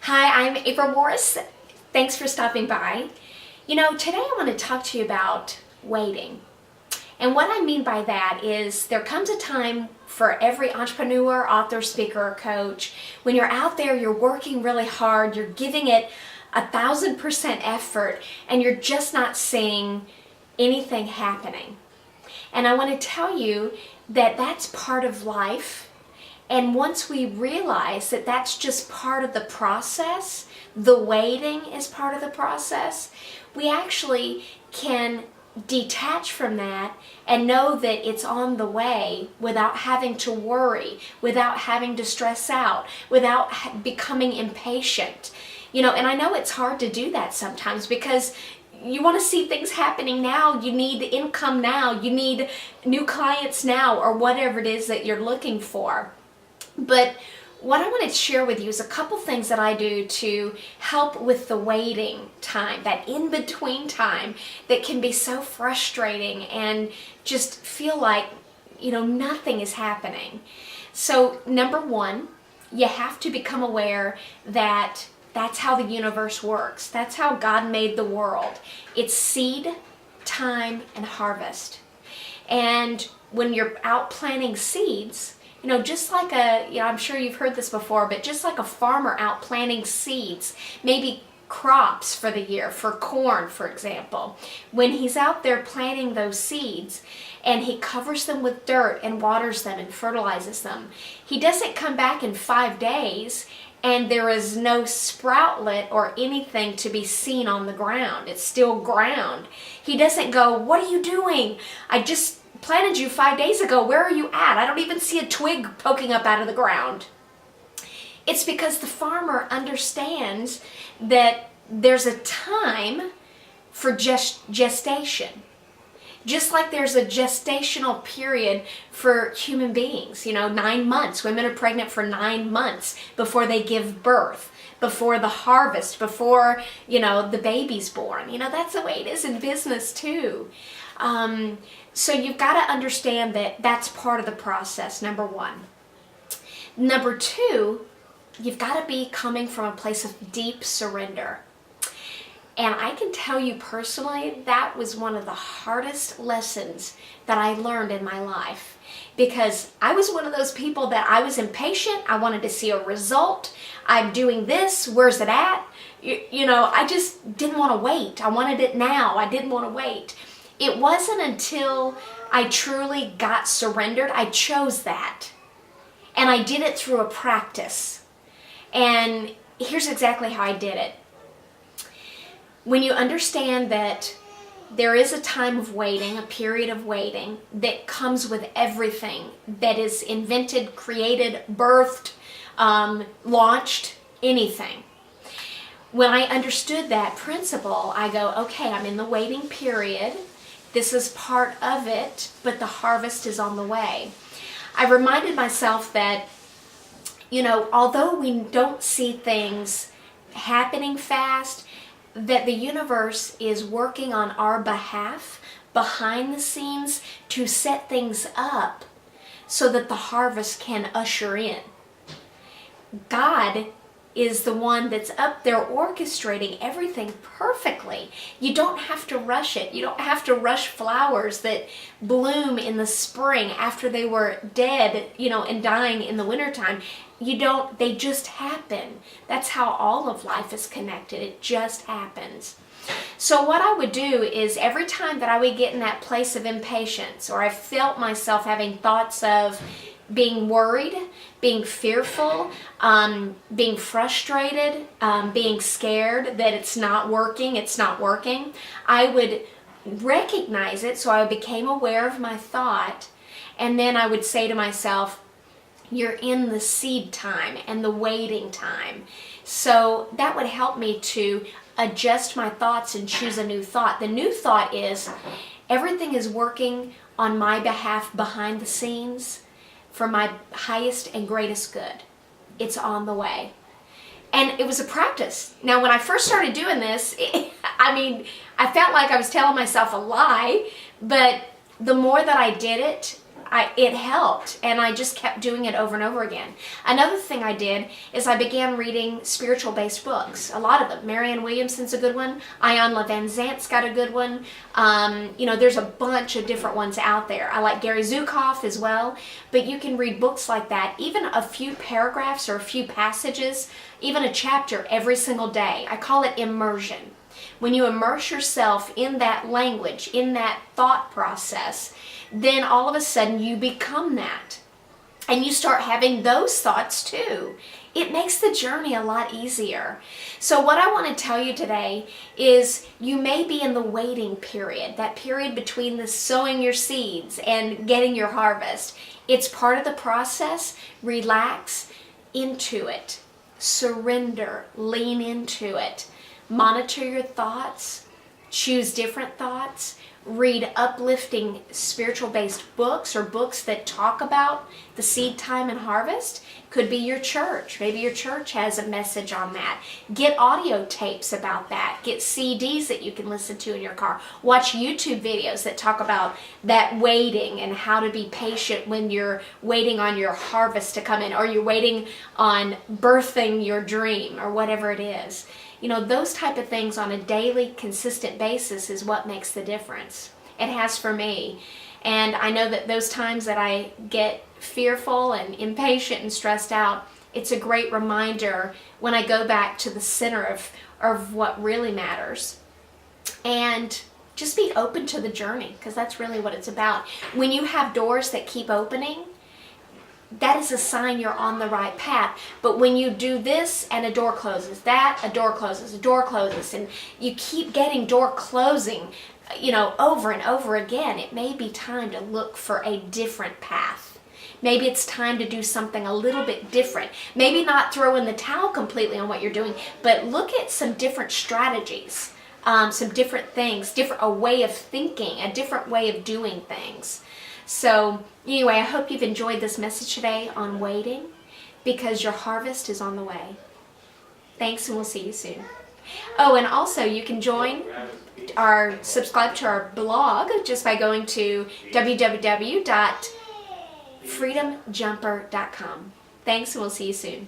Hi, I'm April Morris. Thanks for stopping by. Today I want to talk to you about waiting. And what I mean by that is there comes a time for every entrepreneur, author, speaker, or coach when you're out there, you're working really hard, you're giving it 1,000% effort, and you're just not seeing anything happening. And I want to tell you that that's part of life. And once we realize that that's just part of the process, the waiting is part of the process, we actually can detach from that and know that it's on the way without having to worry, without having to stress out, without becoming impatient. And I know it's hard to do that sometimes because you want to see things happening now, you need income now, you need new clients now, or whatever it is that you're looking for. But what I want to share with you is a couple things that I do to help with the waiting time, that in-between time that can be so frustrating and just feel like, nothing is happening. So number one, you have to become aware that that's how the universe works. That's how God made the world. It's seed, time, and harvest. And when you're out planting seeds, just like I'm sure you've heard this before, but just like a farmer out planting seeds, maybe crops for the year, for corn, for example, when he's out there planting those seeds and he covers them with dirt and waters them and fertilizes them, he doesn't come back in 5 days and there is no sproutlet or anything to be seen on the ground. It's still ground. He doesn't go, "What are you doing? I just planted you 5 days ago. Where are you at? I don't even see a twig poking up out of the ground." It's because the farmer understands that there's a time for gestation. Just like there's a gestational period for human beings, 9 months. Women are pregnant for 9 months before they give birth, before the harvest, before, the baby's born. That's the way it is in business too. So you've got to understand that that's part of the process, number one. Number two, you've got to be coming from a place of deep surrender. And I can tell you personally, that was one of the hardest lessons that I learned in my life. Because I was one of those people that I was impatient. I wanted to see a result. I'm doing this. Where's it at? I just didn't want to wait. I wanted it now. I didn't want to wait. It wasn't until I truly got surrendered, I chose that. And I did it through a practice. And here's exactly how I did it. When you understand that there is a time of waiting, a period of waiting that comes with everything that is invented, created, birthed, launched, anything. When I understood that principle, I go, okay, I'm in the waiting period. This is part of it, but the harvest is on the way. I reminded myself that, although we don't see things happening fast, that the universe is working on our behalf behind the scenes to set things up so that the harvest can usher in. God is the one that's up there orchestrating everything perfectly. You don't have to rush it. You don't have to rush flowers that bloom in the spring after they were dead, and dying in the wintertime. They just happen. That's how all of life is connected. It just happens. So what I would do is every time that I would get in that place of impatience, or I felt myself having thoughts of being worried, being fearful, being frustrated, being scared that it's not working, I would recognize it, so I became aware of my thought, and then I would say to myself, you're in the seed time and the waiting time. So that would help me to adjust my thoughts and choose a new thought. The new thought is, everything is working on my behalf behind the scenes for my highest and greatest good. It's on the way. And it was a practice. Now, when I first started doing this, I felt like I was telling myself a lie, but the more that I did it, It helped, and I just kept doing it over and over again. Another thing I did is I began reading spiritual-based books. A lot of them. Marianne Williamson's a good one. Ian Van Zant's got a good one. There's a bunch of different ones out there. I like Gary Zukav as well. But you can read books like that, even a few paragraphs or a few passages, even a chapter every single day. I call it immersion. When you immerse yourself in that language, in that thought process, then all of a sudden you become that. And you start having those thoughts too. It makes the journey a lot easier. So what I want to tell you today is you may be in the waiting period, that period between the sowing your seeds and getting your harvest. It's part of the process. Relax into it. Surrender. Lean into it. Monitor your thoughts. Choose different thoughts. Read uplifting spiritual-based books or books that talk about the seed time and harvest. Could be your church. Maybe your church has a message on that. Get audio tapes about that. Get CDs that you can listen to in your car. Watch YouTube videos that talk about that waiting and how to be patient when you're waiting on your harvest to come in, or you're waiting on birthing your dream, or whatever it is. Those type of things on a daily, consistent basis is what makes the difference. It has for me. And I know that those times that I get fearful and impatient and stressed out, it's a great reminder when I go back to the center of what really matters. And just be open to the journey, because that's really what it's about. When you have doors that keep opening, that is a sign you're on the right path. But when you do this and a door closes, a door closes, and you keep getting door closing, over and over again, it may be time to look for a different path. Maybe it's time to do something a little bit different. Maybe not throw in the towel completely on what you're doing, but look at some different strategies, some different things, a way of thinking, a different way of doing things. So anyway, I hope you've enjoyed this message today on waiting, because your harvest is on the way. Thanks, and we'll see you soon. Oh, and also you can subscribe to our blog just by going to www.freedomjumper.com. Thanks, and we'll see you soon.